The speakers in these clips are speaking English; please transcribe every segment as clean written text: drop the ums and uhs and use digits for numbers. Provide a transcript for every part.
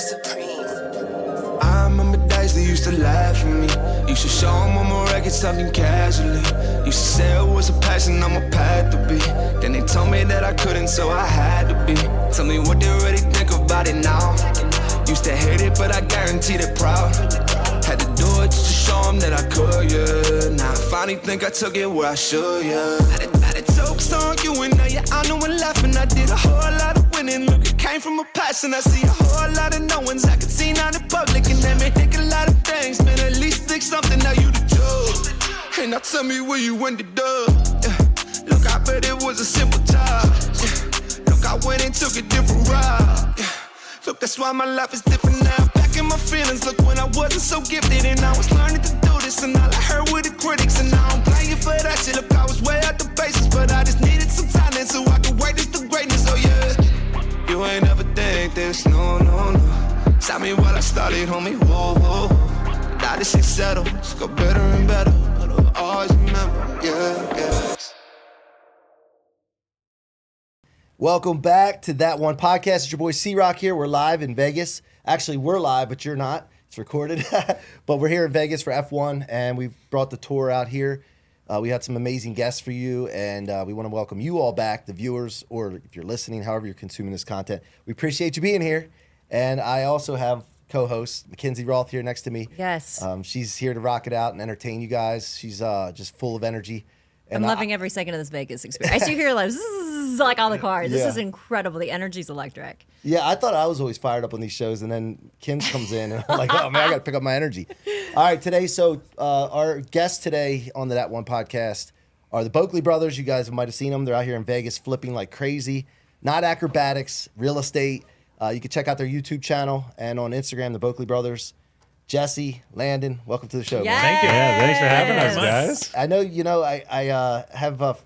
I remember days they used to laugh at me. Used to show them on my records talking casually. Used to say it was a passion on my path to be. Then they told me that I couldn't, so I had to be. Tell me what they really think about it now. Used to hate it, but I guarantee they're proud. Had to do it just to show them that I could, yeah. Now I finally think I took it where I should, yeah. Had a jokes on you and now you're on and laughing. I did a whole lot of winning. Look, it came from a passion. I see a whole lot of knowings I could see now in public. And that may think a lot of things, man. At least think something, now you the judge. And now tell me where you ended up. Yeah. Look, I bet it was a simple job. Yeah. Look, I went and took a different route. Yeah. Look, that's why my life is different now. Back in my feelings, look, when I wasn't so gifted and I was learning to do this, and all I heard were the critics, and I don't blame you for that shit. Look, I was way out the basis, but I just needed some talent so I could wait this to greatness. Oh yeah, you ain't ever think this, no, no, no. Stop me while I started, homie, whoa, whoa, whoa. Now this shit settled, it's go better and better, but I'll always remember, yeah, yeah. Welcome back to That One Podcast. It's your boy C-Roc here. We're live in Vegas. Actually, we're live, but you're not. It's recorded. But we're here in Vegas for F1, and we've brought the tour out here. We had some amazing guests for you, and we want to welcome you all back, the viewers, or if you're listening, however you're consuming this content. We appreciate you being here. And I also have co-host Mackenzie Roth here next to me. Yes. She's here to rock it out and entertain you guys. She's just full of energy. And I'm loving every second of this Vegas experience. I see here like zzz, like all the cars. This is incredible. The energy's electric. Yeah, I thought I was always fired up on these shows, and then Kim comes in, and I'm like, oh man, I got to pick up my energy. All right, today, so our guests today on the That One Podcast are the Boeckle brothers. You guys might have seen them. They're out here in Vegas flipping like crazy. Not acrobatics, real estate. You can check out their YouTube channel and on Instagram, the Boeckle brothers. Jesse, Landon, welcome to the show. Yes. Man. Thank you. Yeah, thanks for having us, guys. I know, I have a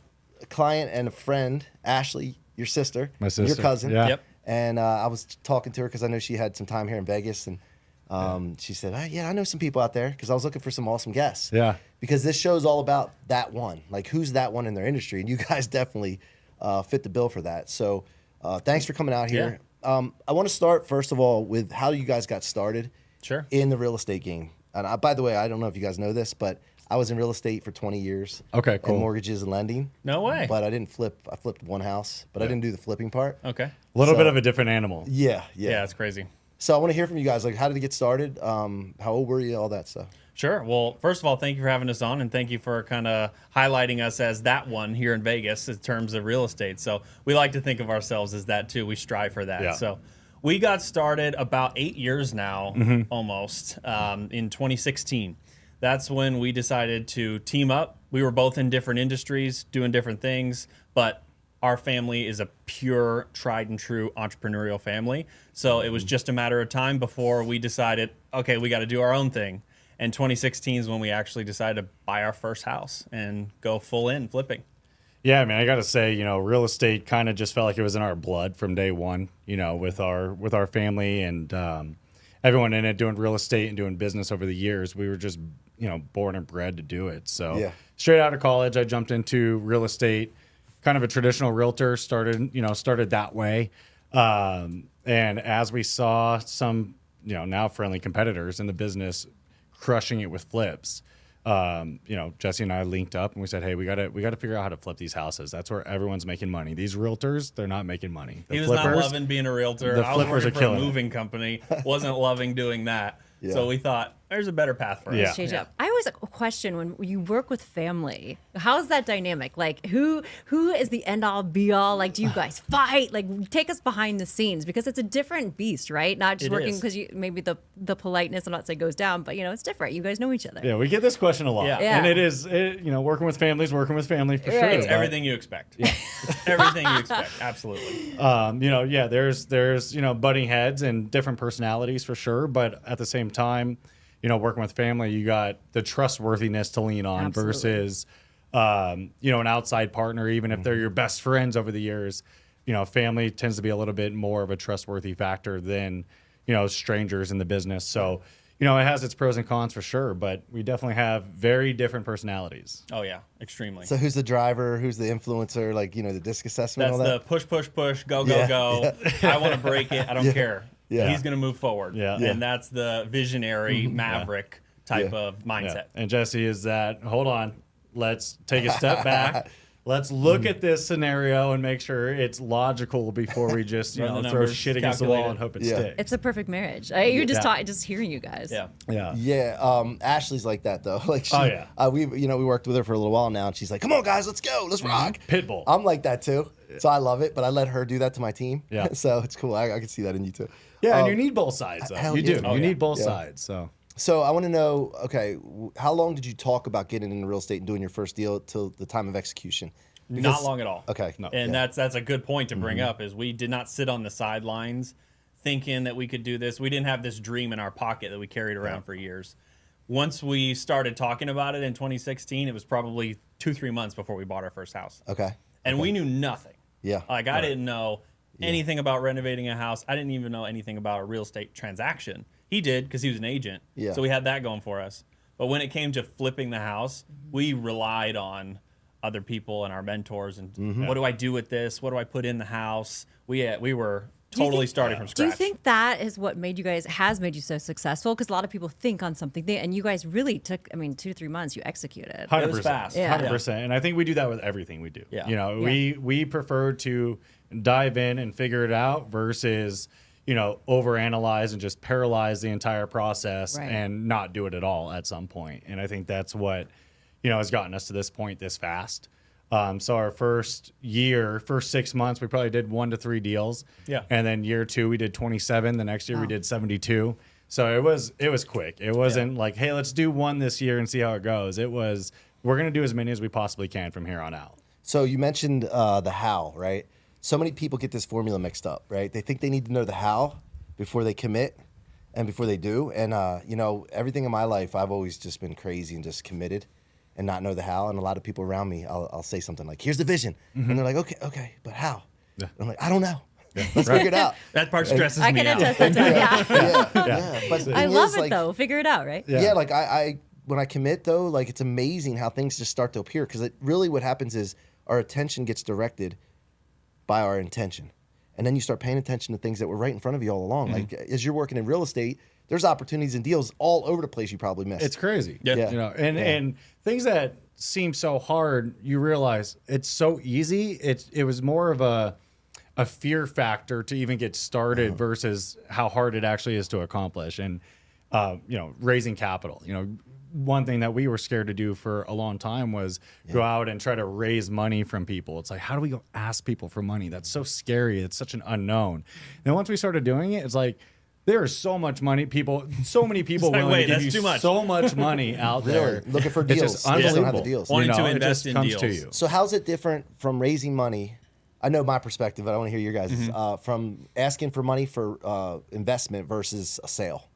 client and a friend, Ashley, your sister. My sister. Your cousin. Yeah. Yep. And I was talking to her because I know she had some time here in Vegas. And she said, I know some people out there because I was looking for some awesome guests. Yeah. Because this show is all about that one. Like, who's that one in their industry? And you guys definitely fit the bill for that. So thanks for coming out here. Yeah. I want to start, first of all, with how you guys got started. Sure. In the real estate game. And by the way, I don't know if you guys know this, but I was in real estate for 20 years. Okay, cool. And mortgages and lending. No way. But I didn't flip. I flipped one house, but I didn't do the flipping part. Okay. A little bit of a different animal. Yeah. Yeah, it's crazy. So I want to hear from you guys. Like, how did it get started? How old were you? All that stuff. Sure. Well, first of all, thank you for having us on, and thank you for kind of highlighting us as that one here in Vegas in terms of real estate. So we like to think of ourselves as that, too. We strive for that. Yeah. So we got started about 8 years now, almost, in 2016. That's when we decided to team up. We were both in different industries, doing different things, but our family is a pure, tried and true entrepreneurial family. So it was just a matter of time before we decided, okay, we got to do our own thing. And 2016 is when we actually decided to buy our first house and go full in flipping. Yeah, I mean, I got to say, real estate kind of just felt like it was in our blood from day one, with our family and everyone in it doing real estate and doing business over the years. We were just, born and bred to do it. So straight out of college, I jumped into real estate, kind of a traditional realtor, started that way. And as we saw some, now friendly competitors in the business crushing it with flips, Jesse and I linked up and we said, hey, we gotta figure out how to flip these houses. That's where everyone's making money. These realtors, they're not making money. He was not loving being a realtor. I was working for a moving company, wasn't loving doing that. Yeah. So we thought, there's a better path for us. Yeah. Change up. I always question when you work with family, how's that dynamic? Like, who is the end all be all? Like, do you guys fight? Like, take us behind the scenes because it's a different beast, right? Not just working because maybe the politeness, I'm not saying goes down, but it's different. You guys know each other. Yeah, we get this question a lot. Yeah. And it is, working with family for sure. It's everything you expect. Yeah. Everything you expect. Absolutely. There's butting heads and different personalities for sure. But at the same time, working with family, you got the trustworthiness to lean on. Absolutely. Versus, an outside partner, even if they're your best friends over the years. Family tends to be a little bit more of a trustworthy factor than, strangers in the business. So, it has its pros and cons for sure, but we definitely have very different personalities. Oh, yeah, extremely. So who's the driver? Who's the influencer? Like, the disc assessment? That's all that? the push, go. I want to break it. I don't care. Yeah. He's going to move forward. Yeah. And that's the visionary maverick type of mindset. And Jesse is that, hold on, let's take a step back. Let's look at this scenario and make sure it's logical before we just Run the throw numbers, shit against the wall and hope it Yeah. sticks. It's a perfect marriage. You're just talking, just hearing you guys. Yeah. Yeah. Yeah, Ashley's like that though. Like, she, Oh, yeah. we worked with her for a little while now, and she's like, "Come on, guys, let's go, let's rock." Pitbull. I'm like that too, so I love it. But I let her do that to my team. Yeah. So it's cool. I can see that in you too. Yeah, and you need both sides, though. hell You yeah. do. Oh, you yeah. need both Yeah. sides. So So I want to know, okay, how long did you talk about getting into real estate and doing your first deal till the time of execution? Not long at all. Okay. No. And Yeah. that's a good point to bring up is we did not sit on the sidelines thinking that we could do this. We didn't have this dream in our pocket that we carried around for years. Once we started talking about it in 2016, it was probably 2-3 months before we bought our first house. Okay. And we knew nothing. Yeah. Like I didn't know anything about renovating a house. I didn't even know anything about a real estate transaction. He did because he was an agent. Yeah. So we had that going for us. But when it came to flipping the house, we relied on other people and our mentors and what do I do with this? What do I put in the house? We were Do you totally think- starting from Do scratch. you think that is what made you so successful? Because a lot of people think on something, and you guys really took, 2-3 months, you executed. 100%. It was fast. Yeah. 100%. And I think we do that with everything we do. Yeah. We prefer to dive in and figure it out versus, overanalyze and just paralyze the entire process Right. and not do it at all at some point. And I think that's what, has gotten us to this point this fast. So our first 6 months, we probably did 1 to 3 deals. Yeah. And then year 2, we did 27. The next year we did 72. So it was quick. It wasn't like, hey, let's do 1 this year and see how it goes. It was, we're going to do as many as we possibly can from here on out. So you mentioned the how, right? So many people get this formula mixed up, right? They think they need to know the how before they commit and before they do. And, everything in my life, I've always just been crazy and just committed and not know the how. And a lot of people around me, I'll say something like, here's the vision. And they're like, okay, but how? Yeah. I'm like, I don't know. Let's figure it out. That part stresses I me can out. attest that to it. Yeah. Yeah. But the I thing love is, it like, though. Figure it out, right? Yeah, like I when I commit though, like it's amazing how things just start to appear because it really what happens is our attention gets directed by our intention. And then you start paying attention to things that were right in front of you all along. Like as you're working in real estate, there's opportunities and deals all over the place you probably missed. It's crazy. Yeah. Yeah. And things that seem so hard, you realize it's so easy. It was more of a fear factor to even get started versus how hard it actually is to accomplish. And raising capital. One thing that we were scared to do for a long time was go out and try to raise money from people. It's like, how do we go ask people for money? That's so scary. It's such an unknown. And once we started doing it, it's like, there is so much money. So many people like, willing wait, to give that's you too much. so much money out there. Really? Looking for It's deals. just They just don't have unbelievable. the deals. Wanting to it invest just in comes to deals. you. So how's it different from raising money? I know my perspective, but I want to hear your guys' from asking for money for investment versus a sale.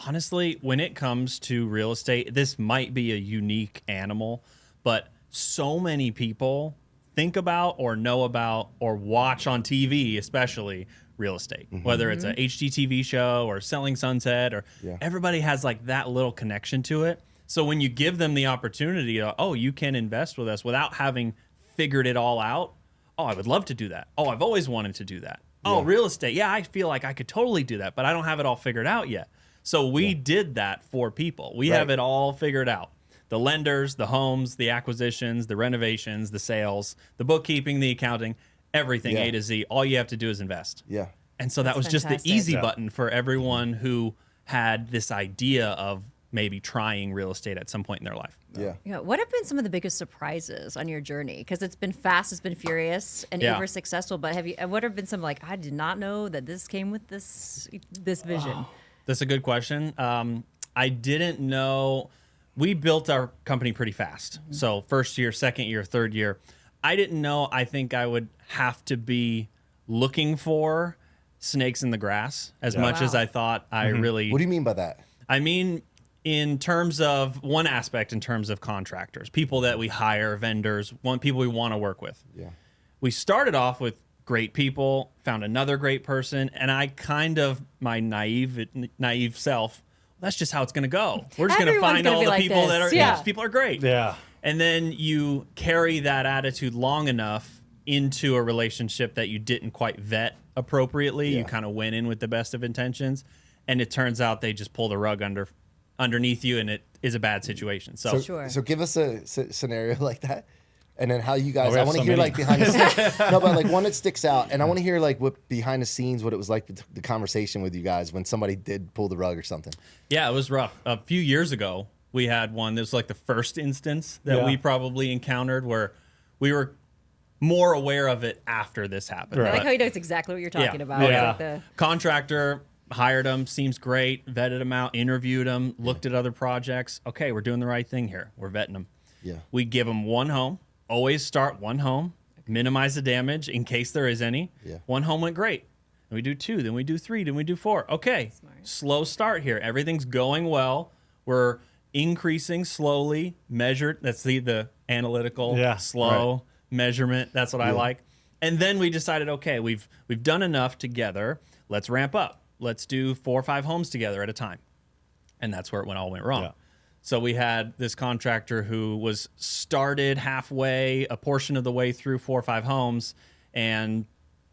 Honestly, when it comes to real estate, this might be a unique animal, but so many people think about or know about or watch on TV, especially real estate, whether it's a HGTV show or Selling Sunset or everybody has like that little connection to it. So when you give them the opportunity, you can invest with us without having figured it all out. Oh, I would love to do that. Oh, I've always wanted to do that. Oh, real estate. Yeah, I feel like I could totally do that, but I don't have it all figured out yet. So we did that for people. We have it all figured out. The lenders, the homes, the acquisitions, the renovations, the sales, the bookkeeping, the accounting, everything A to Z. All you have to do is invest. Yeah. And so that was just the fantastic. easy Yeah. button for everyone who had this idea of maybe trying real estate at some point in their life. Yeah. Yeah. What have been some of the biggest surprises on your journey? Because it's been fast, it's been furious, and Yeah. uber successful. But what have been some like I did not know that this came with this vision? That's a good question. I didn't know. We built our company pretty fast. So first year, second year, third year. I didn't know. I think I would have to be looking for snakes in the grass as much as I thought I really. What do you mean by that? I mean, in terms of one aspect, in terms of contractors, people that we hire, vendors, people we want to work with. Yeah. We started off with great people, found another great person, and I kind of, my naive self, that's just how it's going to go. We're just going to Everyone's find gonna all be the like people this. that are, Yeah. these people are great. Yeah. And then you carry that attitude long enough into a relationship that you didn't quite vet appropriately. Yeah. You kind of went in with the best of intentions, and it turns out they just pull the rug underneath you, and it is a bad situation. So, Sure. So give us a scenario like that, and then how you guys. we I have want to so hear many. like behind the scenes. No, but like one that sticks out, and I want to hear like what behind the scenes, what it was like the conversation with you guys when somebody did pull the rug or something. yeah, it was rough. A few years ago, we had one. This was like the first instance that Yeah. we probably encountered where we were more aware of it after this happened. I like But- how he knows exactly what you're talking about. Oh, It's yeah. like the- Contractor hired him, seems great, vetted him out, interviewed him, looked at other projects. Okay, we're doing the right thing here. We're vetting him. Yeah. We give him one home. Always start one home. Minimize the damage in case there is any. Yeah. One home went great. Then we do 2, then we do 3, then we do 4. Okay, slow start here. Everything's going well. We're increasing slowly, measured. That's the analytical, Yeah, slow measurement. That's what I like. And then we decided, okay, we've done enough together. Let's ramp up. Let's do 4 or 5 homes together at a time. And that's where it all went wrong. Yeah. So we had this contractor who was started halfway, a portion of the way through 4 or 5 homes, and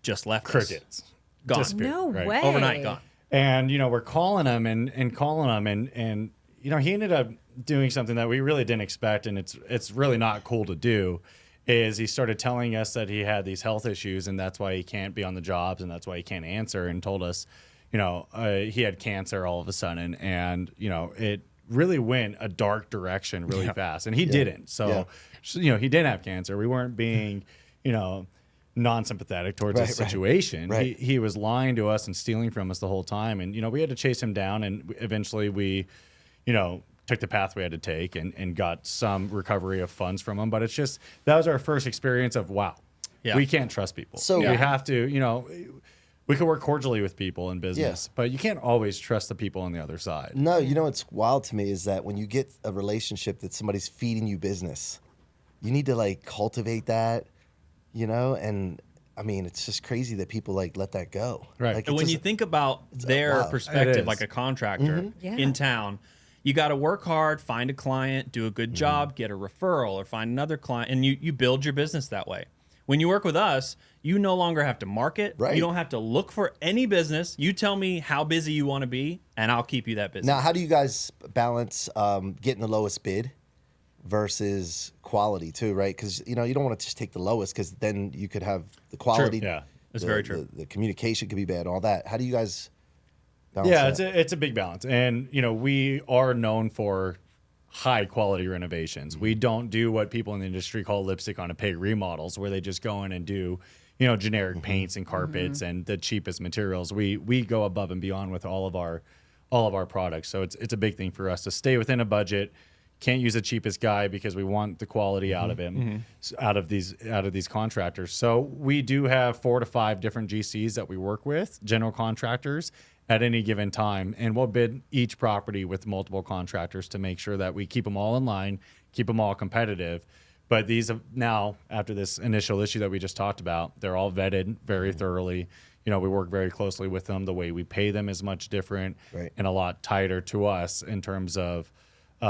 just left us. Crickets. Gone. Disappeared, No right? way. Overnight gone. And, we're calling him and calling him and, he ended up doing something that we really didn't expect. And it's really not cool to do is he started telling us that he had these health issues and that's why he can't be on the jobs and that's why he can't answer, and told us, he had cancer all of a sudden. And, it really went a dark direction really fast, and he didn't. So, he didn't have cancer. We weren't being, non-sympathetic towards his situation. Right. He was lying to us and stealing from us the whole time. And, we had to chase him down, and eventually we, took the path we had to take and got some recovery of funds from him. But it's just, that was our first experience of, wow, we can't trust people. So- we Yeah. have to, we can work cordially with people in business, but you can't always trust the people on the other side. No, what's wild to me is that when you get a relationship that somebody's feeding you business, you need to like cultivate that, and I mean, it's just crazy that people like let that go. Right. Like, And it when just- you think about their wow. It perspective, is. like a contractor Yeah. in town, you got to work hard, find a client, do a good job, get a referral, or find another client, and you build your business that way. When you work with us, you no longer have to market. Right. You don't have to look for any business. You tell me how busy you want to be, and I'll keep you that business. Now, how do you guys balance getting the lowest bid versus quality too, right? Because you don't want to just take the lowest, because then you could have the quality. Yeah. That's the- very true. The communication could be bad, all that. How do you guys balance Yeah, that? it's a big balance. And, we are known for high quality renovations. We don't do what people in the industry call lipstick on a pig remodels, where they just go in and do, generic paints and carpets and the cheapest materials. We go above and beyond with all of our products. So it's a big thing for us to stay within a budget. Can't use the cheapest guy because we want the quality out of him, out of these contractors. So we do have 4 to 5 different GCs that we work with, general contractors, at any given time, and we'll bid each property with multiple contractors to make sure that we keep them all in line, keep them all competitive. But these have now, after this initial issue that we just talked about, they're all vetted very thoroughly. We work very closely with them. The way we pay them is much different Right. and a lot tighter to us in terms of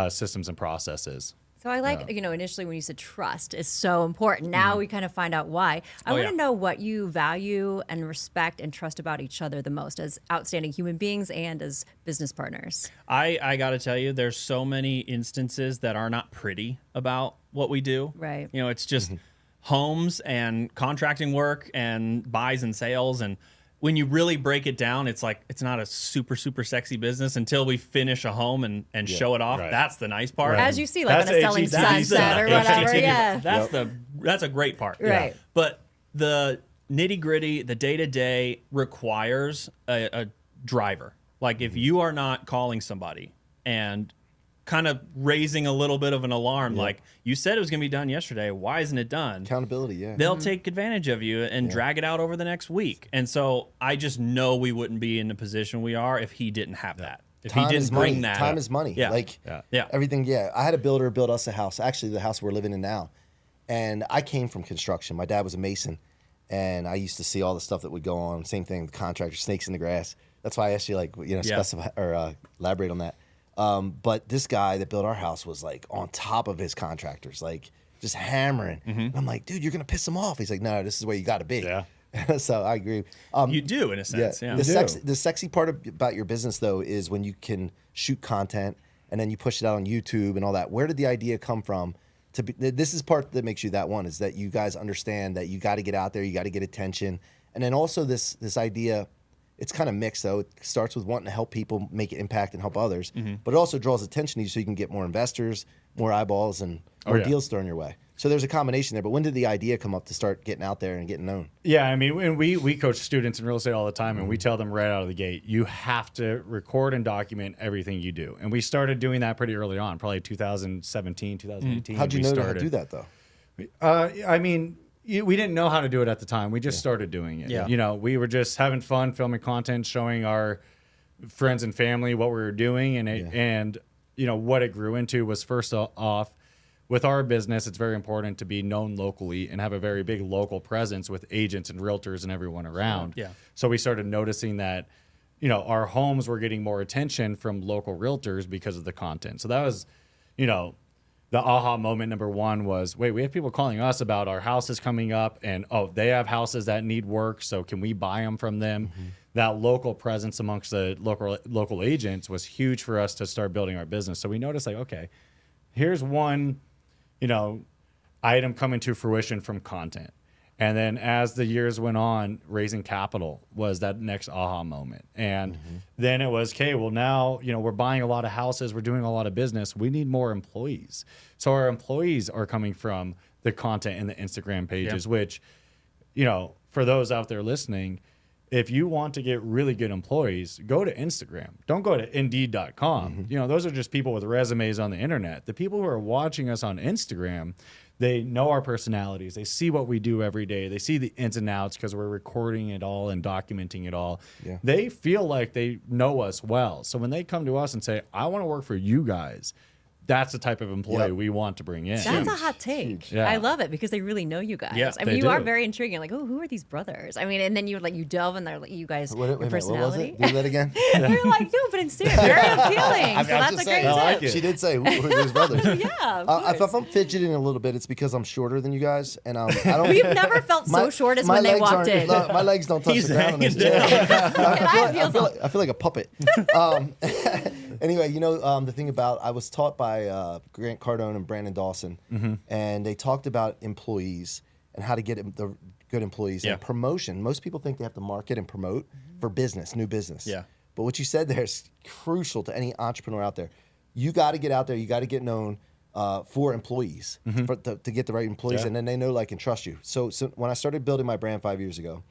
systems and processes. So I like, initially when you said trust is so important. Now we kind of find out why. I want to yeah. know what you value and respect and trust about each other the most as outstanding human beings and as business partners. I got to tell you, there's so many instances that are not pretty about what we do. Right. It's just homes and contracting work and buys and sales. And when you really break it down, it's like, it's not a super, super sexy business until we finish a home and show it off. Right. That's the nice part. As you see, like That's on a selling HGTV sunset or stuff. whatever. HGTV. Yeah. That's a great part. Right. But the nitty gritty, the day to day requires a driver. Like if you are not calling somebody and kind of raising a little bit of an alarm, like you said it was going to be done yesterday, why isn't it done? Accountability, yeah. They'll take advantage of you and drag it out over the next week. And so I just know we wouldn't be in the position we are if he didn't have that. If Time he is didn't bring money. that. Time is money. Yeah. Like Yeah. everything. Yeah. I had a builder build us a house. Actually, the house we're living in now. And I came from construction. My dad was a mason, and I used to see all the stuff that would go on. Same thing, the contractor, snakes in the grass. That's why I asked you, specify or elaborate on that. But this guy that built our house was like on top of his contractors. Like just hammering. And I'm like, dude, you're gonna piss them off. He's like, no, this is where you got to be. Yeah. So I agree. You do, in a sense. Yeah. The sexy part about your business, though, is when you can shoot content and then you push it out on YouTube and all that. Where did the idea come from? This is part that makes you that one, is that you guys understand that you got to get out there, you got to get attention. And then also this idea, it's kind of mixed, though. It starts with wanting to help people make an impact and help others, but it also draws attention to you so you can get more investors, more eyeballs, and more deals thrown your way. So there's a combination there. But when did the idea come up to start getting out there and getting known? Yeah, I mean, when we coach students in real estate all the time, and we tell them right out of the gate, you have to record and document everything you do. And we started doing that pretty early on, probably 2017, 2018. How'd you know how to do that, though? I mean, we didn't know how to do it at the time. We just started doing it. Yeah. You know, we were just having fun, filming content, showing our friends and family what we were doing. And you know, what it grew into was, first off, with our business, it's very important to be known locally and have a very big local presence with agents and realtors and everyone around. Yeah. So we started noticing that, you know, our homes were getting more attention from local realtors because of the content. So that was, you know, the aha moment number one was, wait, we have people calling us about our houses coming up, and oh, they have houses that need work, so can we buy them from them? That local presence amongst the local agents was huge for us to start building our business. So we noticed, like, okay, here's one, you know, item coming to fruition from content. And then as the years went on, raising capital was that next aha moment. And then it was, okay, well, now, you know, we're buying a lot of houses, we're doing a lot of business, we need more employees. So our employees are coming from the content and the Instagram pages, which, you know, for those out there listening, if you want to get really good employees, go to Instagram. Don't go to Indeed.com. You know, those are just people with resumes on the internet. The people who are watching us on Instagram, they know our personalities. They see what we do every day. They see the ins and outs because we're recording it all and documenting it all. Yeah. They feel like they know us well. So when they come to us and say, I want to work for you guys, that's the type of employee we want to bring in. That's a hot take. Yeah. I love it because they really know you guys. Yeah, I mean, they you are do. very intriguing. Like, oh, who are these brothers? I mean, and then you delve in there, like, you guys, Wait a your minute, what was personality. it? Do that again? You're like, no, but it's serious. Very appealing. So that's a great I tip. like it. She did say, who are those brothers? Yeah, of If I'm fidgeting a little bit, it's because I'm shorter than you guys, and I don't. We've never felt so short as my when they legs walked aren't- in. no, my legs don't touch He's the ground in this hanging chair. I I feel like a puppet. Anyway, you know, the thing about, I was taught by Grant Cardone and Brandon Dawson, and they talked about employees and how to get the good employees and promotion. Most people think they have to market and promote for business, new business. Yeah. But what you said there is crucial to any entrepreneur out there. You got to get out there. You got to get known for employees, to get the right employees, and then they know, like, and trust you. So when I started building my brand 5 years ago,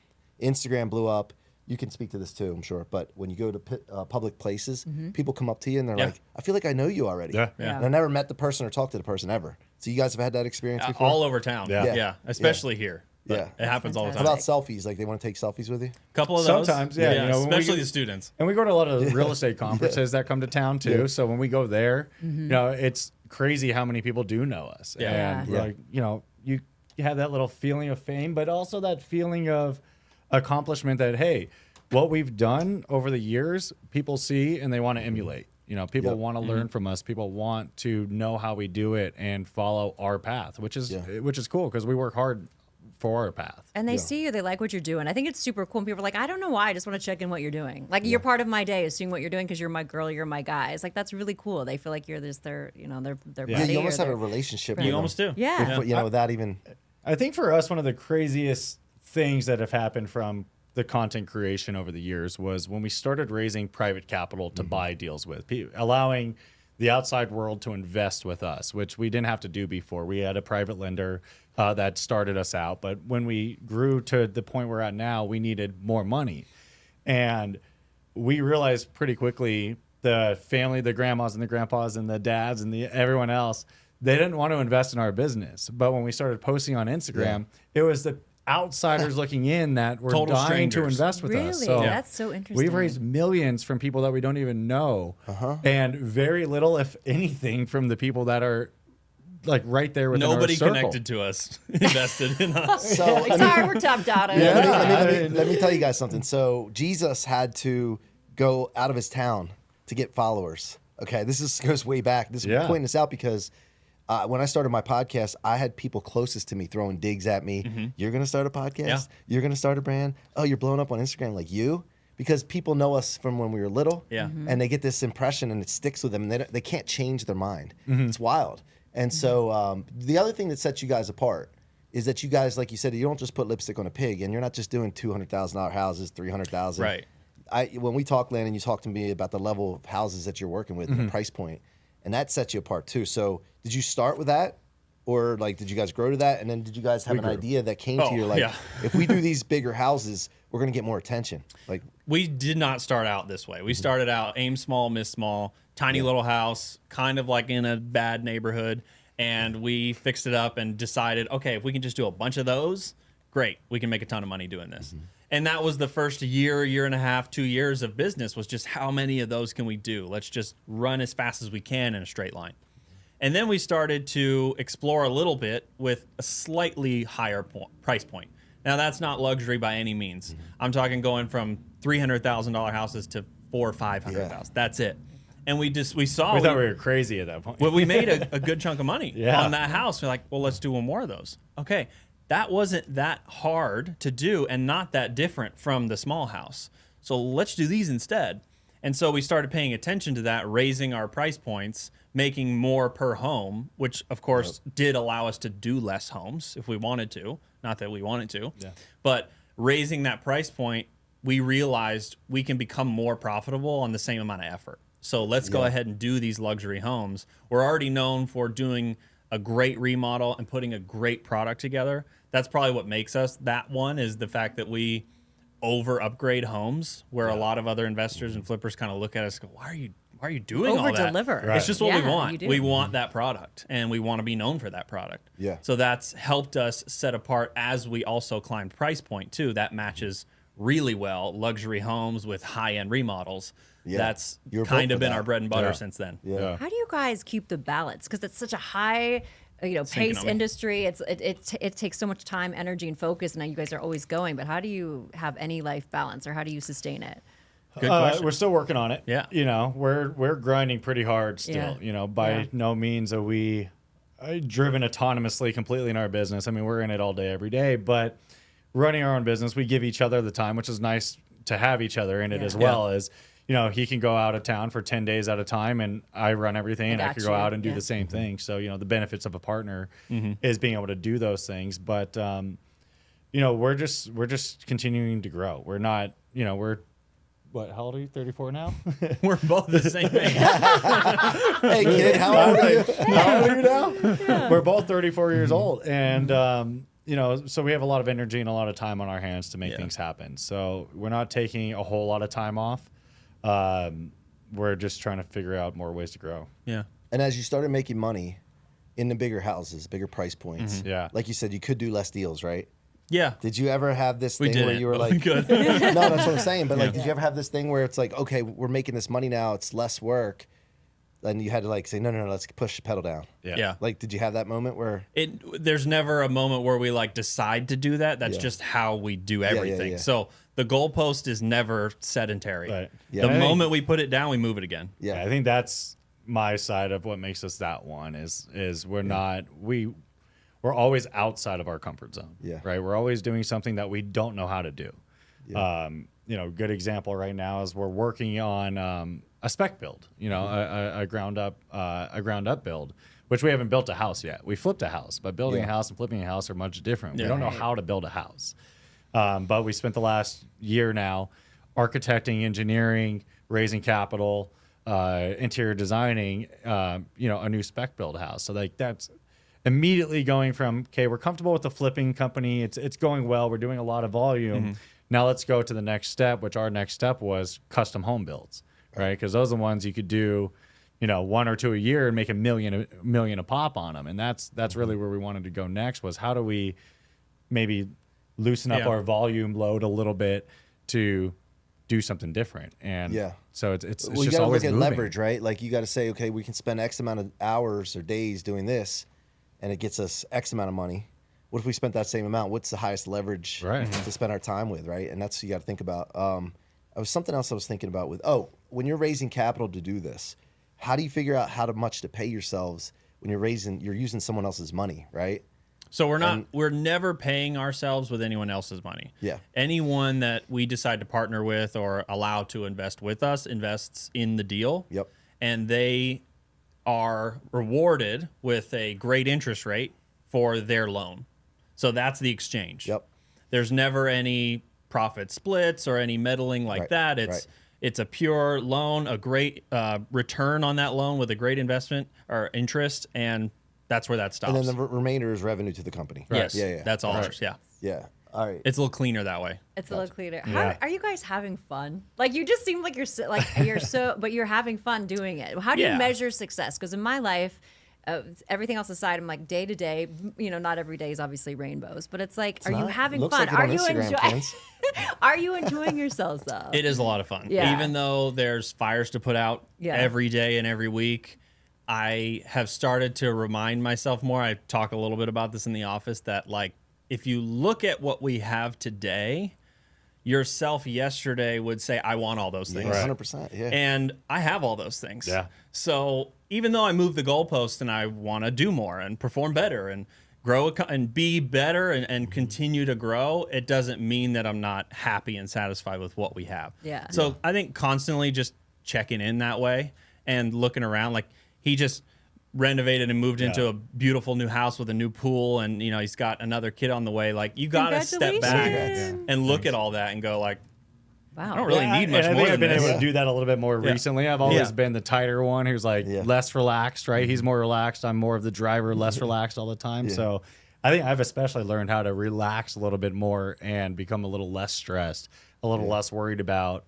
Instagram blew up. You can speak to this too, I'm sure. But when you go to public places, people come up to you and they're like, I feel like I know you already. Yeah. Yeah. And I never met the person or talked to the person ever. So you guys have had that experience before? All over town. Yeah. Yeah. Especially here. But Yeah. It happens all the How time. about selfies? Like, they want to take selfies with you? couple of those. Sometimes, yeah, you know, when we especially get- the students. And we go to a lot of real estate conferences that come to town too. Yeah. So when we go there, you know, it's crazy how many people do know us. Yeah. And Yeah. like, you know, you have that little feeling of fame, but also that feeling of accomplishment that, hey, what we've done over the years, people see and they want to emulate. You know, people Yep. want to learn from us. People want to know how we do it and follow our path, which is cool because we work hard for our path. And they see you, they like what you're doing. I think it's super cool. And people are like, I don't know why, I just want to check in what you're doing. Like, you're part of my day is seeing what you're doing because you're my girl, you're my guy. It's like, that's really cool. They feel like you're their Yeah, buddy. you or almost have a their- relationship You with You them. almost do. Yeah. Before- you know, without even... I think for us, one of the craziest things that have happened from the content creation over the years was when we started raising private capital to buy deals with, allowing the outside world to invest with us, which we didn't have to do before. We had a private lender that started us out. But when we grew to the point we're at now, we needed more money. And we realized pretty quickly the family, the grandmas and the grandpas and the dads and everyone else, they didn't want to invest in our business. But when we started posting on Instagram, it was the outsiders looking in that were Total dying to strangers. invest with us. Really? So That's so interesting. we've raised millions from people that we don't even know, and very little, if anything, from the people that are like right there within Nobody our circle. connected to us invested in us. So, Like, sorry, we're topped out. let me tell you guys something. So Jesus had to go out of his town to get followers. Okay, this goes way back. This Yeah. pointing this out because when I started my podcast, I had people closest to me throwing digs at me. You're going to start a podcast? Yeah. You're going to start a brand? Oh, you're blowing up on Instagram like you? Because people know us from when we were little. Yeah. And they get this impression and it sticks with them. And they can't change their mind. It's wild. And so the other thing that sets you guys apart is that you guys, like you said, you don't just put lipstick on a pig, and you're not just doing $200,000 houses, $300,000. Right. When we talk, Landon, you talk to me about the level of houses that you're working with and the price point, and that sets you apart too. So did you start with that, or like did you guys grow to that, and then did you guys have an idea that came to you like, if we do these bigger houses, we're gonna get more attention? Like We did not start out this way. We started out aim small, miss small, tiny little house, kind of like in a bad neighborhood. And we fixed it up and decided, okay, if we can just do a bunch of those, great. We can make a ton of money doing this. And that was the first year and a half, 2 years of business, was just how many of those can we do? Let's just run as fast as we can in a straight line. And then we started to explore a little bit with a slightly higher price point. Now, that's not luxury by any means. I'm talking going from $300,000 houses to $400,000 or $500,000. That's it. And we saw. We thought we were crazy at that point. Well, we made a good chunk of money Yeah. on that house. We're like, well, let's do one more of those. Okay, that wasn't that hard to do and not that different from the small house. So let's do these instead. And so we started paying attention to that, raising our price points, making more per home, which of course did allow us to do less homes if we wanted to. Not that we wanted to, but raising that price point, we realized we can become more profitable on the same amount of effort. So let's go ahead and do these luxury homes. We're already known for doing a great remodel and putting a great product together. That's probably what makes us that one, is the fact that we over upgrade homes, where a lot of other investors and flippers kind of look at us and go, why are you doing all that? Over-deliver. Right. It's just what we Yeah, want. you do. We want that product, and we want to be known for that product. Yeah. So that's helped us set apart as we also climb price point too. That matches really well luxury homes with high-end remodels. Yeah. That's You were kind built of for been that. our bread and butter Yeah. since then. Yeah. How do you guys keep the balance? Because it's such a high, Sinking pace on me. industry. It takes so much time, energy, and focus. And now you guys are always going. But how do you have any life balance, or how do you sustain it? Good question. We're still working on it. Yeah. You know, we're grinding pretty hard still. Yeah. You know, by no means are we driven autonomously completely in our business. I mean, we're in it all day, every day. But running our own business, we give each other the time, which is nice to have each other in it as well. As you know, he can go out of town for 10 days at a time, and I run everything, and I got can go you. out and do Yeah. the same thing. So, you know, the benefits of a partner is being able to do those things. But, you know, we're just continuing to grow. We're not, you know, what, how old are you? 34 now? We're both the same age. Hey kid, how old are you? How old are you now? We're both 34 years old. And, you know, so we have a lot of energy and a lot of time on our hands to make things happen. So we're not taking a whole lot of time off. We're just trying to figure out more ways to grow. Yeah. And as you started making money in the bigger houses, bigger price points, Yeah. like you said, you could do less deals, right? Yeah. Did you ever have this We thing where didn't, you were but like, we could. no, that's what I'm saying. But like, did you ever have this thing where it's like, okay, we're making this money now, it's less work, and you had to like say, no, let's push the pedal down. Yeah. Like, did you have that moment where? There's never a moment where we like decide to do that. That's just how we do everything. yeah. So the goalpost is never sedentary. Right. Yeah. The I think- moment we put it down, we move it again. Yeah. I think that's my side of what makes us that one is we're not, we're always outside of our comfort zone. Yeah. Right. We're always doing something that we don't know how to do. You know, good example right now is we're working on a spec build, you know, a ground up build, which we haven't built a house yet. We flipped a house, but building a house and flipping a house are much different. We don't know how to build a house. But we spent the last year now architecting, engineering, raising capital, interior designing, you know, a new spec build house. So like that's immediately going from, okay, we're comfortable with the flipping company. It's going well. We're doing a lot of volume. Now let's go to the next step, which our next step was custom home builds, right? Because those are the ones you could do, you know, 1 or 2 a year and make a million a pop on them. And that's really where we wanted to go next, was how do we maybe loosen up our volume load a little bit to do something different. And so it's Well, you just got to always look at moving. leverage, right? Like you got to say, okay, we can spend X amount of hours or days doing this, and it gets us X amount of money. What if we spent that same amount? What's the highest leverage to spend our time with, right? And that's what you got to think about. I was something else I was thinking about with, when you're raising capital to do this, how do you figure out how much to pay yourselves when you're using someone else's money, right? So we're never paying ourselves with anyone else's money. Yeah. Anyone that we decide to partner with or allow to invest with us invests in the deal. Yep. And they are rewarded with a great interest rate for their loan. So that's the exchange. Yep. There's never any profit splits or any meddling like that. It's a pure loan, a great return on that loan with a great investment or interest, and that's where that stops. And then the remainder is revenue to the company. Yes, Yeah. that's all ours. Yeah, Yeah. All right. it's a little cleaner that way. It's a little cleaner. Yeah. Are you guys having fun? Like you just seem like but you're having fun doing it. How do you Yeah. measure success? Because in my life, everything else aside, I'm like day to day. You know, not every day is obviously rainbows, but it's like, are you not. having Looks fun? like it Are on you Instagram, enjoying? friends. Are you enjoying yourselves though? It is a lot of fun. Yeah. Even though there's fires to put out every day and every week, I have started to remind myself more. I talk a little bit about this in the office that, like, if you look at what we have today, yourself yesterday would say, I want all those things. 100%. Yeah. And I have all those things. Yeah. So even though I move the goalpost and I want to do more and perform better and grow and be better and continue to grow, it doesn't mean that I'm not happy and satisfied with what we have. Yeah. So I think constantly just checking in that way and looking around. Like, he just renovated and moved into a beautiful new house with a new pool, and you know, he's got another kid on the way. Like, you got to step back Congratulations. and look at all that and go like, Wow. I don't really need much and I more think I've than been this. able to do that a little bit more recently. I've always Yeah. been the tighter one who's like less relaxed, right? He's more relaxed. I'm more of the driver, less relaxed all the time. So I think I've especially learned how to relax a little bit more and become a little less stressed, a little less worried about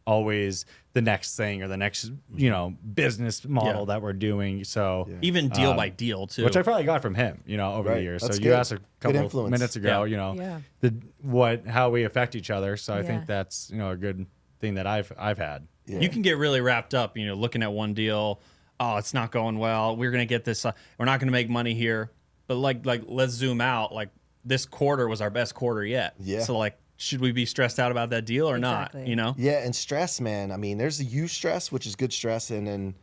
always the next thing or the next, you know, business model that we're doing. So Even deal by deal too. which I probably got from him, you know, over the Right. years. That's So good. you asked a Good couple influence. minutes ago, Yeah. you know, Yeah. how we affect each other. So I Yeah. think that's, you know, a good thing that I've had. You can get really wrapped up, you know, looking at one deal. Oh, it's not going well. We're gonna get this. We're not gonna make money here. But like, let's zoom out. Like, this quarter was our best quarter yet. Yeah. So like, should we be stressed out about that deal or not? Exactly. You know. Yeah, and stress, man. I mean, there's the eustress, which is good stress, and then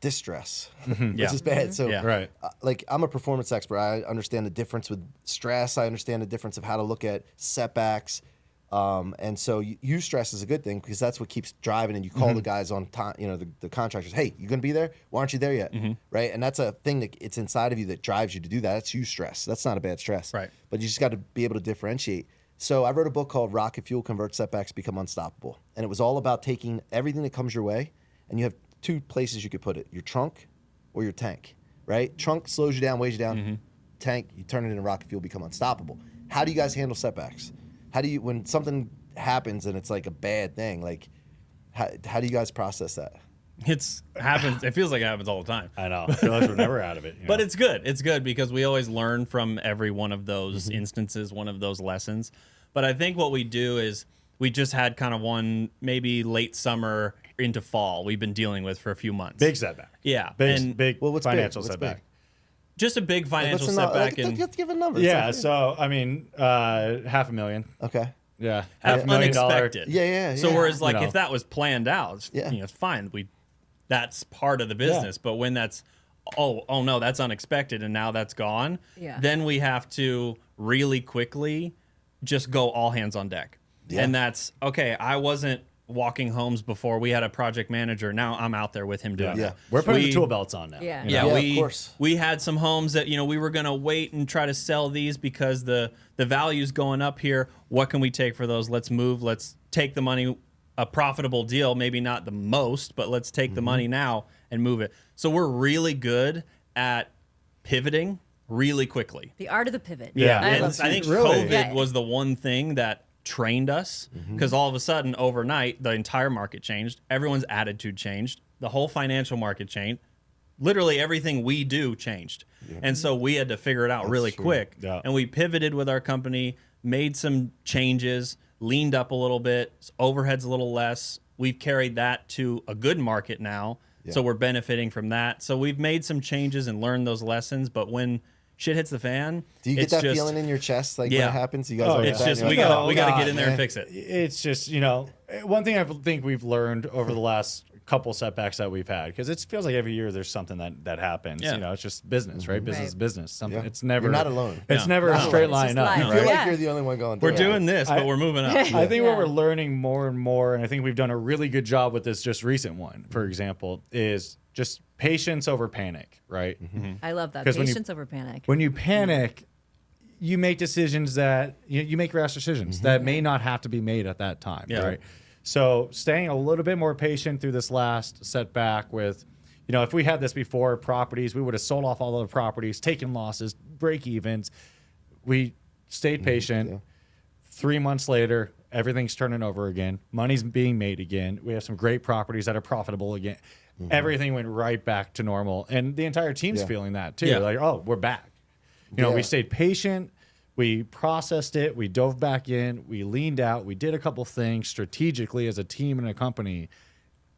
distress, which Yeah. is bad. So, Yeah. Right. like, I'm a performance expert. I understand the difference with stress. I understand the difference of how to look at setbacks. And so eustress is a good thing because that's what keeps driving. And you call the guys on time, you know, the contractors. Hey, you gonna be there? Why aren't you there yet? Right? And that's a thing that it's inside of you that drives you to do that. That's eustress. That's not a bad stress. Right. But you just got to be able to differentiate. So I wrote a book called Rocket Fuel: Convert Setbacks, Become Unstoppable. And it was all about taking everything that comes your way, and you have two places you could put it: your trunk or your tank. Right? Trunk slows you down, weighs you down. Tank, you turn it into rocket fuel, become unstoppable. How do you guys handle setbacks? How do you, when something happens and it's like a bad thing, like how do you guys process that? It's happens. It feels like it happens all the time. I know. I feel like we're never out of it. You But know? it's good. It's good because we always learn from every one of those instances, one of those lessons. But I think what we do is we just had kind of one maybe late summer into fall we've been dealing with for a few months. big setback. Yeah. Big, And big Well, what's financial big? What's setback. big? just a big financial What's the setback. you And have to give a number. Yeah. It's So, I mean, $500,000. okay. Yeah. unexpected. Yeah. So whereas like You know. if that was planned out, it's, Yeah. you know, it's fine. That's part of the business. But when that's oh no, that's unexpected and now that's gone, Yeah. then we have to really quickly just go all hands on deck. Yeah. And that's okay, I wasn't walking homes before. We had a project manager. Now I'm out there with him doing Yeah. it. We're putting the tool belts on now. Yeah. you know? Yeah, Yeah, of course. we had some homes that, you know, we were going to wait and try to sell these because the value's going up here. What can we take for those? Let's move. Let's take the money, a profitable deal, maybe not the most, but let's take the money now and move it. So we're really good at pivoting really quickly. The art of the pivot. Yeah. I And love I think Really? COVID Yeah. was the one thing that trained us because all of a sudden overnight the entire market changed, everyone's attitude changed, the whole financial market changed, literally everything we do changed. And so we had to figure it out really quick. Yeah. And we pivoted with our company, made some changes, leaned up a little bit, overhead's a little less. We've carried that to a good market now, so we're benefiting from that. So we've made some changes and learned those lessons, but when shit hits the fan, Do you get it's that just, feeling in your chest like when Yeah. it happens? You guys Oh, like yeah. it's that? just You're we like, got to God, get in there and man. fix it. It's just, you know, one thing I think we've learned over the last couple setbacks that we've had, because it feels like every year there's something that happens. Yeah. You know, it's just business, right? Business, Right. is business. Something. Yeah. It's never. You're not alone. It's No. never a straight It's line just up. life. You Right? feel like Yeah. you're the only one going through We're it. doing this, but we're moving up. I think Yeah. what we're learning more and more, and I think we've done a really good job with this just recent one, for example, is just patience over panic, right? I love that. 'Cause when you- Patience over panic. When you panic, you make decisions that you make rash decisions that may not have to be made at that time, Yeah. right? So staying a little bit more patient through this last setback with, if we had this before properties, we would have sold off all the properties, taken losses, break evens. We stayed patient. yeah. 3 months later, everything's turning over again. Money's being made again. We have some great properties that are profitable again. Everything went right back to normal. And the entire team's Yeah. feeling that too. Yeah. Like, oh, we're back. Yeah. We stayed patient. We processed it. We dove back in. We leaned out. We did a couple things strategically as a team and a company.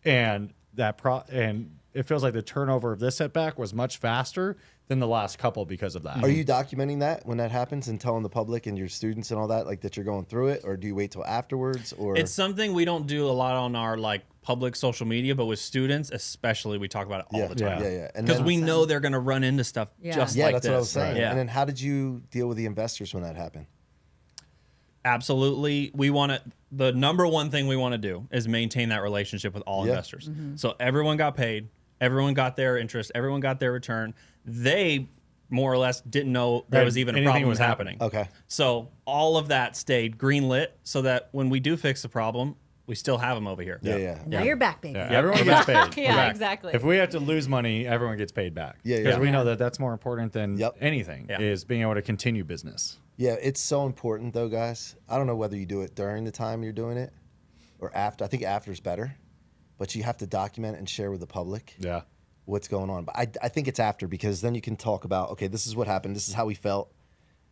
And and it feels like the turnover of this setback was much faster than the last couple because of that. Are you documenting that when that happens and telling the public and your students and all that, like that you're going through it, or do you wait till afterwards? Or It's something we don't do a lot on our public social media, but with students especially, we talk about it all the time. yeah. And Because then, we know they're going to run into stuff Yeah. just yeah, like that's this. what I was saying. Yeah. And then how did you deal with the investors when that happened? Absolutely. The number one thing we want to do is maintain that relationship with all Yeah. investors. So everyone got paid, everyone got their interest, everyone got their return. They more or less didn't know there Right. was even a Anything problem was happening. Okay. So all of that stayed greenlit so that when we do fix the problem, we still have them over here. Yeah. Now you're back, baby. Yeah, everyone gets paid. Yeah, Correct. exactly. If we have to lose money, everyone gets paid back. Yeah, Because yeah. we know that that's more important than Yep. anything, Yeah. is being able to continue business. Yeah, it's so important though, guys. I don't know whether you do it during the time you're doing it or after. I think after is better, but you have to document and share with the public Yeah. what's going on. But I think it's after, because then you can talk about, okay, this is what happened. This is how we felt.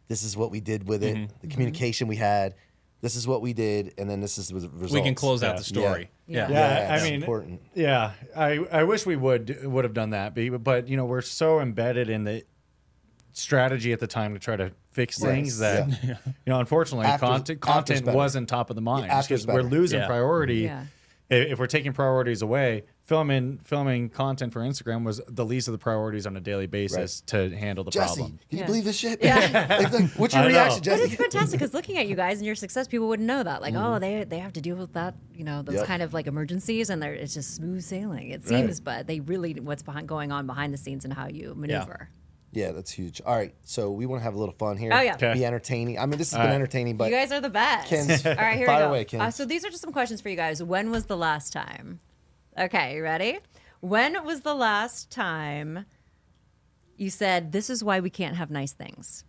This is what we did with it. The communication we had. This is what we did, and then this is the results. We can close out Yeah. the story. Yeah. Yeah, Yeah, I it's mean, important. Yeah, I wish we would have done that, but we're so embedded in the strategy at the time to try to fix Right. things that unfortunately After's content better. wasn't top of the mind, Yeah, after's because we're better. losing Yeah. priority. Yeah. If we're taking priorities away, filming content for Instagram was the least of the priorities on a daily basis to handle the Jesse, problem. can you Yeah. believe this shit? Yeah. like, what's your I know. reaction, But it's Jesse? fantastic because looking at you guys and your success, people wouldn't know that. Like, oh, they have to deal with that, those Yep. kind of emergencies, and it's just smooth sailing. It seems, but they really what's going on behind the scenes and how you maneuver. Yeah, that's huge. All right, so we want to have a little fun here. Oh, yeah. Okay. Be entertaining. I mean, this has been right. entertaining, but You guys are the best. Kins, All right, here fire we go. away, Kins. So these are just some questions for you guys. When was the last time? Okay, you ready? When was the last time you said, this is why we can't have nice things?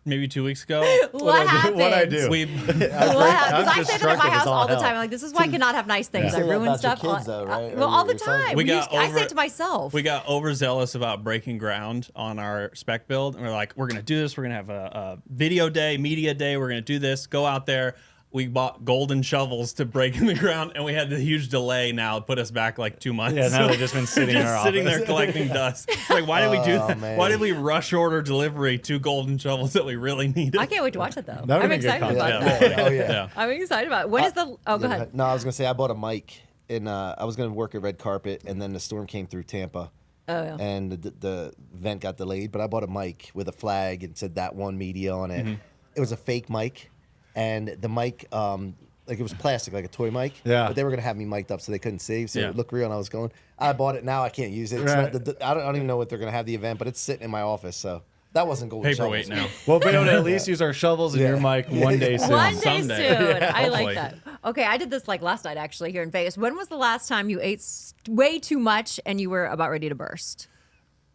Maybe 2 weeks ago. What happened? What'd I do? We Because I say that at my destructive as house all all the hell. time. Like, this is why I cannot have nice things. You I say that ruin about your stuff. kids, though, right? Well, Or all the your sons? time. We got I say over- it to myself. We got overzealous about breaking ground on our spec build, and we're like, we're gonna do this. We're gonna have a video day, media day. We're gonna do this. Go out there. We bought golden shovels to break in the ground, and we had the huge delay. Now it put us back 2 months. Yeah, now they've just been sitting in our Just sitting office. there collecting dust. Like, why did we do that? man. Why did we rush order delivery 2 golden shovels that we really needed? I can't wait to watch it, though. That would've I'm been good excited about content. that. Oh, yeah. Yeah. I'm excited about it. When is the... Oh, go ahead. No, I was gonna say I bought a mic, and I was gonna work at Red Carpet, and then the storm came through Tampa. Oh, yeah. And the event got delayed, but I bought a mic with a flag and said that one media on it. It was a fake mic, and the mic, it was plastic, like a toy mic. Yeah. But they were gonna have me mic'd up so they couldn't see, so Yeah. it would look real. And I was going, I bought it. Now I can't use it. It's Right. not I don't even know what they're gonna have the event, but it's sitting in my office. So that wasn't golden Paperweight shovels. now. We'll be able to at least use our shovels and Yeah. your mic one day soon. One day Someday. soon. I like Hopefully. that. Okay, I did this last night actually here in Vegas. When was the last time you ate way too much and you were about ready to burst?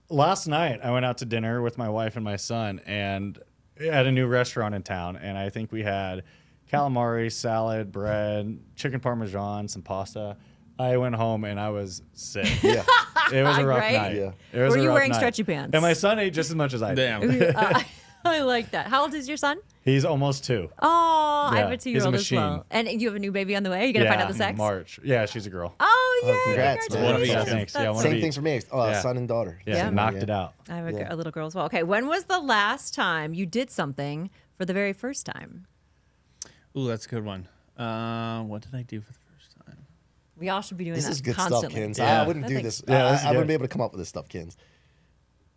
Last night, I went out to dinner with my wife and my son, and at a new restaurant in town. And I think we had calamari, salad, bread, chicken parmesan, some pasta. I went home and I was sick. Yeah. It was a rough Right? night. Yeah. It was Were a you rough wearing night. stretchy pants? And my son ate just as much as I did. Damn. I like that. How old is your son? He's almost 2. Oh, I have Yeah, a 2-year-old he's a as machine. well. And you have a new baby on the way? Are you going to find out the sex? March. Yeah, she's a girl. Oh, yeah. congrats, man. One of each. Congratulations. Thanks. Yeah, That's one of Same each. things for me. Oh, Yeah. son and daughter. Yeah, Yeah. knocked it out. I have Yeah. a little girl as well. Okay, when was the last time you did something for the very first time? Ooh, that's a good one. What did I do for the first time? We all should be doing This that is good constantly. stuff, Kins. Yeah. I wouldn't do Thanks. this. Yeah, this is I wouldn't good. be able to come up with this stuff, Kins.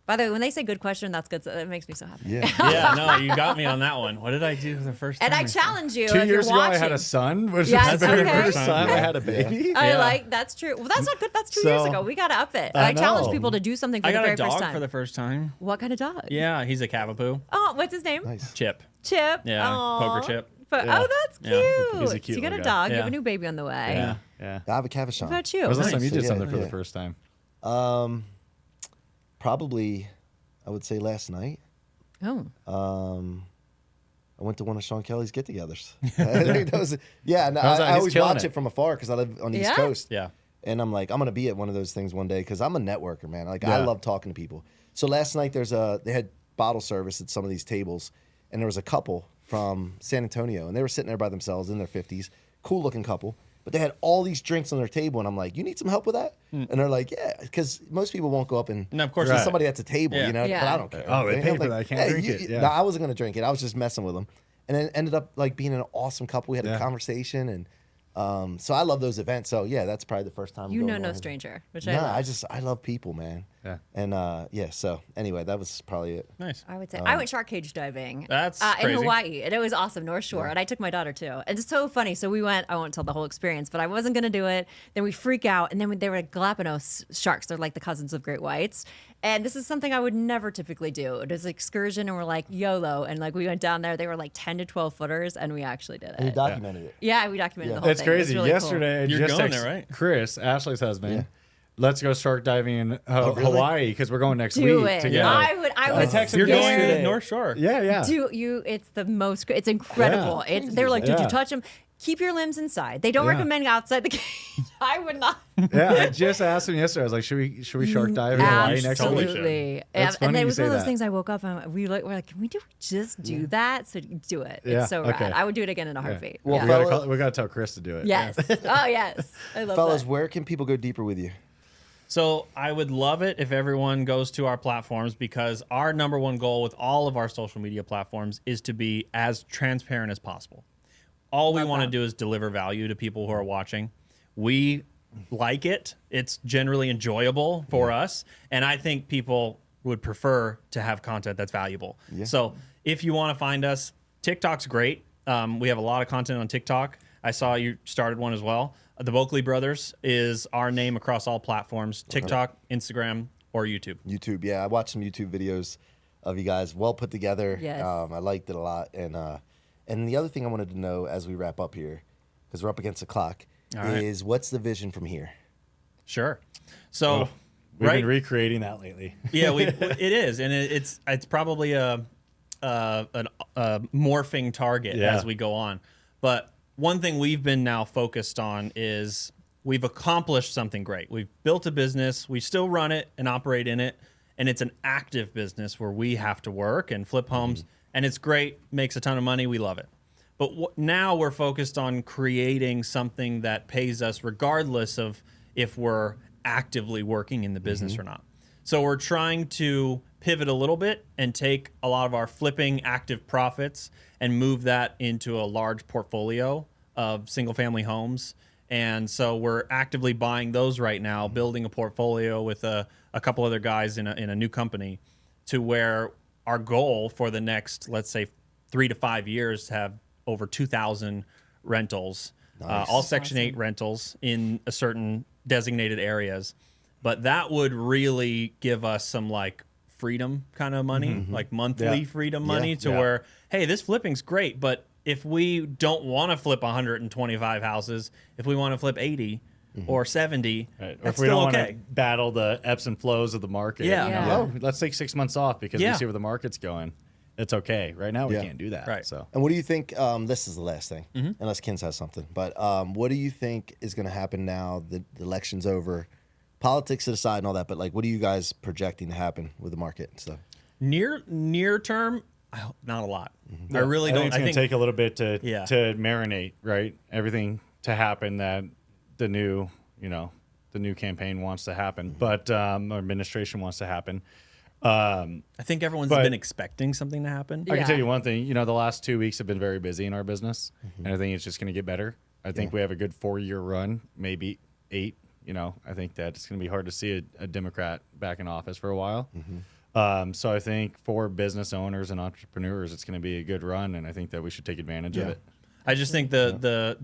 By the way, when they say good question, that's good. That makes me so happy. Yeah. Yeah, no, you got me on that one. What did I do the first time? And I challenge you. 2 if years you're ago, watching. I had a son, which Yes, was the very okay. first time I had a baby. I Yeah. like that's true. Well, that's not good. That's 2 years So, ago. We gotta up it. I I challenge know. people to do something for I the got very a dog first time. for the first time. What kind of dog? Yeah, he's a Cavapoo. Oh, what's his name? Nice. Chip. Chip. Yeah, Aw. poker chip. But, Yeah. Oh, that's cute. Yeah. He's a cute So you got a little dog. guy. You have a Yeah. new baby on the way. Yeah. Yeah. I have a Cavachon. What about you? When was the last time you Nice. did Yeah, something for yeah. the first time? Probably, I would say last night. Oh. I went to one of Sean Kelly's get-togethers. I think that was, yeah, no, How's that? I He's always killing watch it. it from afar because I live on the East Yeah? Coast. Yeah. And I'm like, I'm gonna be at one of those things one day because I'm a networker, man. Like I Yeah. love talking to people. So last night they had bottle service at some of these tables, and there was a couple from San Antonio, and they were sitting there by themselves in their 50s, cool looking couple. But they had all these drinks on their table, and I'm like, "You need some help with that?" And they're like, "Yeah," because most people won't go up and No, of course see not. somebody at the table, Yeah. you know. Yeah. But I don't care. Oh, they I'm paid for like, that. I can't drink it. Yeah. No, I wasn't gonna drink it. I was just messing with them, and then ended up like being an awesome couple. We had a Yeah. conversation, and so I love those events. So yeah, that's probably the first time. You going know to no one. stranger, which No, I love. I love people, man. Yeah. And yeah, so anyway, that was probably it. Nice. I would say I went shark cage diving. That's in crazy. Hawaii, and it was awesome, North Shore, and I took my daughter too. And it's so funny. So we went. I won't tell the whole experience, but I wasn't gonna do it. Then we freak out, and then they were Galapagos sharks. They're like the cousins of great whites. And this is something I would never typically do. It was an excursion, and we're like YOLO, and like we went down there. They were like 10 to 12 footers, and we actually did And you it. documented it. Yeah, we documented Yeah. the whole It's thing. It was crazy. really cool. Yesterday, I You're just going texted there, right? Chris, Ashley's husband. Yeah. Let's go shark diving in really? Hawaii because we're going next Do week it. together. I was texted You're going scared. to the North Shore. Yeah, yeah. Do you? It's the most. It's incredible. Yeah. It's. They're like, did Yeah. you touch them? Keep your limbs inside. They don't Yeah. recommend outside the cage. I would not. Yeah, I just asked him yesterday. I was like, should we shark dive in Hawaii next Totally week? should. Absolutely. That's funny And it you was say one of those that. things I woke up and we're like, can we just do that? So do it. Yeah, It's so rad. okay. I would do it again in a heartbeat. Well, Yeah. We gotta tell Chris to do it. Yes. Oh yes. I love Fellas, that. where can people go deeper with you? So I would love it if everyone goes to our platforms because our number one goal with all of our social media platforms is to be as transparent as possible. All we Love want to that. do is deliver value to people who are watching. We like it. It's generally enjoyable for us. And I think people would prefer to have content that's valuable. So if you want to find us, TikTok's great. We have a lot of content on TikTok. I saw you started one as well. The Boeckle Brothers is our name across all platforms, TikTok, Instagram, or YouTube. YouTube, yeah. I watched some YouTube videos of you guys, well put together. Yes. I liked it a lot. And the other thing I wanted to know as we wrap up here, because we're up against the clock, All right. is what's the vision from here? Sure. So, We've right, been recreating that lately. yeah, it is, and it's probably a morphing target Yeah. as we go on. But one thing we've been now focused on is we've accomplished something great. We've built a business. We still run it and operate in it, and it's an active business where we have to work and flip homes, and it's great. Makes a ton of money. We love it. But now we're focused on creating something that pays us regardless of if we're actively working in the business or not. So we're trying to pivot a little bit and take a lot of our flipping active profits and move that into a large portfolio of single family homes. And so we're actively buying those right now, building a portfolio with a couple other guys in a new company to where our goal for the next, let's say, 3 to 5 years to have over 2,000 rentals, all Section 8 rentals in a certain designated areas. But that would really give us some like freedom kind of money, like monthly Yeah. freedom money to Yeah. where, hey, this flipping's great, but if we don't want to flip 125 houses, if we want to flip 80 or 70, Right. Or that's if we don't still want okay. to battle the ebbs and flows of the market, Yeah. you know, Yeah. oh, let's take 6 months off because Yeah. we see where the market's going. It's okay. Right now, we Yeah. can't do that. Right. So And what do you think? This is the last thing, unless Kins has something. But what do you think is going to happen now? The election's over, politics aside and all that. But like, what are you guys projecting to happen with the market and stuff? Near term, not a lot. I really I don't. think it's I going think to take a little bit to Yeah. marinate, right? Everything to happen that the new, the new campaign wants to happen, but our administration wants to happen. I think everyone's But- been expecting something to happen. I Yeah. can tell you one thing. The last 2 weeks have been very busy in our business, and I think it's just going to get better. I think we have a good 4-year run, maybe 8, I think that it's going to be hard to see a Democrat back in office for a while. So I think for business owners and entrepreneurs, it's going to be a good run, and I think that we should take advantage of it. I just think the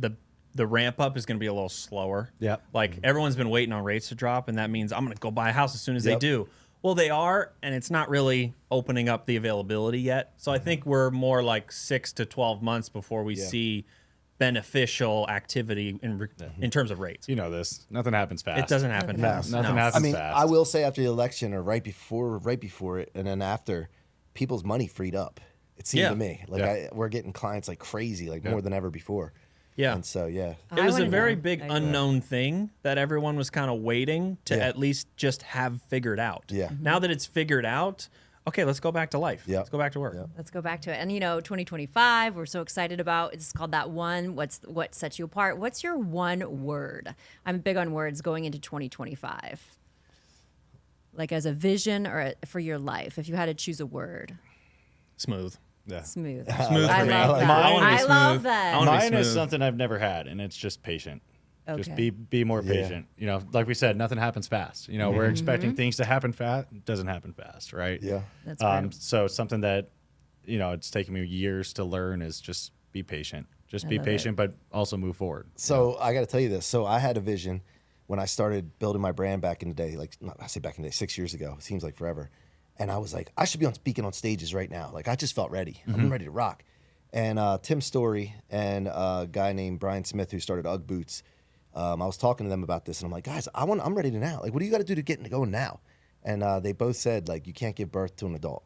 ramp up is going to be a little slower. Yeah. Like everyone's been waiting on rates to drop, and that means I'm going to go buy a house as soon as they do. Well, they are, and it's not really opening up the availability yet. So I think we're more like 6 to 12 months before we see beneficial activity in terms of rates. You know this. Nothing happens fast. It doesn't happen fast. Nothing No. happens I mean, fast. I will say after the election or right before it, and then after, people's money freed up. It seemed to me like we're getting clients like crazy, like more than ever before. Yeah. And so It was a very big unknown thing that everyone was kind of waiting to at least just have figured out. Yeah. Now that it's figured out, okay, let's go back to life. Yeah. Let's go back to work. Yeah. Let's go back to it. And 2025, we're so excited about. It's called That One. What sets you apart? What's your one word? I'm big on words going into 2025. Like as a vision or for your life, if you had to choose a word. Smooth. Yeah. Smooth. Smooth I for me. love that. I wanna be love smooth. that. I wanna be Mine is smooth. something I've never had, and it's just patient. Just Okay. be more patient. Like we said, nothing happens fast. We're expecting things to happen fast. It doesn't happen fast, right? Yeah. That's true. So something that, it's taken me years to learn is just be patient. Just be love patient, but also move forward. So I got to tell you this. So I had a vision when I started building my brand back in the day. I say back in the day, 6 years ago. It seems like forever. And I was like, I should be speaking on stages right now. Like I just felt ready. I'm ready to rock. And Tim Story and a guy named Brian Smith who started UGG Boots. I was talking to them about this, and I'm like, guys, I'm ready to now. Like, what do you got to do to get going now? And they both said, like, you can't give birth to an adult,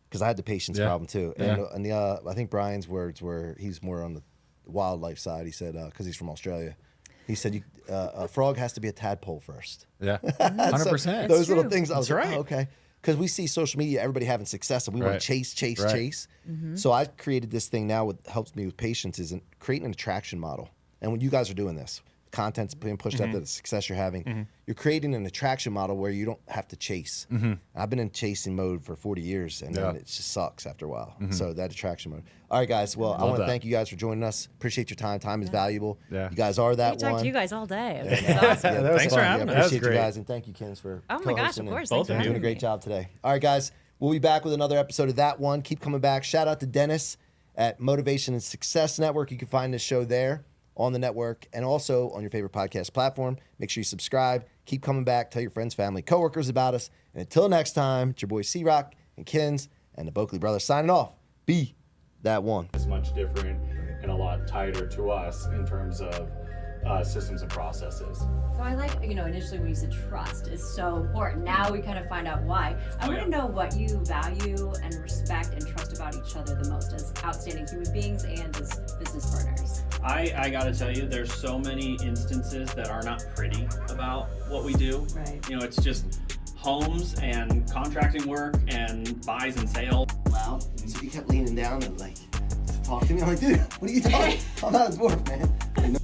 because I had the patience problem too. And I think Brian's words were, he's more on the wildlife side. He said, because he's from Australia, he said, a frog has to be a tadpole first. Yeah, 100%. Those little true. things, I was like, right. oh, okay. Because we see social media, everybody having success, and we want Right. to chase. Mm-hmm. So I created this thing now. What helps me with patience is creating an attraction model. And when you guys are doing this, content's being pushed out to the success you're having, you're creating an attraction model where you don't have to chase. I've been in chasing mode for 40 years, and then it just sucks after a while. So that attraction mode. All right, guys. Well, I want to that. thank you guys for joining us. Appreciate your time. Time is valuable. Yeah. You guys are that We talked one. to you guys all day. Yeah, It's awesome. that was Thanks for fun. having us. Appreciate That was you great. guys, and thank you, Kens, for Oh my gosh, co-hosting of and course. Both Thanks for of you. doing a having great me. job today. All right, guys. We'll be back with another episode of That One. Keep coming back. Shout out to Dennis at Motivation and Success Network. You can find this show there on the network and also on your favorite podcast platform. Make sure you subscribe. Keep coming back. Tell your friends, family, coworkers about us. And until next time, it's your boy C-Roc and Kens and the Boeckle brothers signing off. Be that one. It's much different and a lot tighter to us in terms of systems and processes. So I like, initially when you said trust is so important. Now we kind of find out why. I want to know what you value and respect and trust about each other the most as outstanding human beings and as business partners. I gotta tell you, there's so many instances that are not pretty about what we do. Right. It's just homes and contracting work and buys and sales. Loud. So he kept leaning down and like talking to me. I'm like, dude, what are you talking? I'm out of dwarf, man.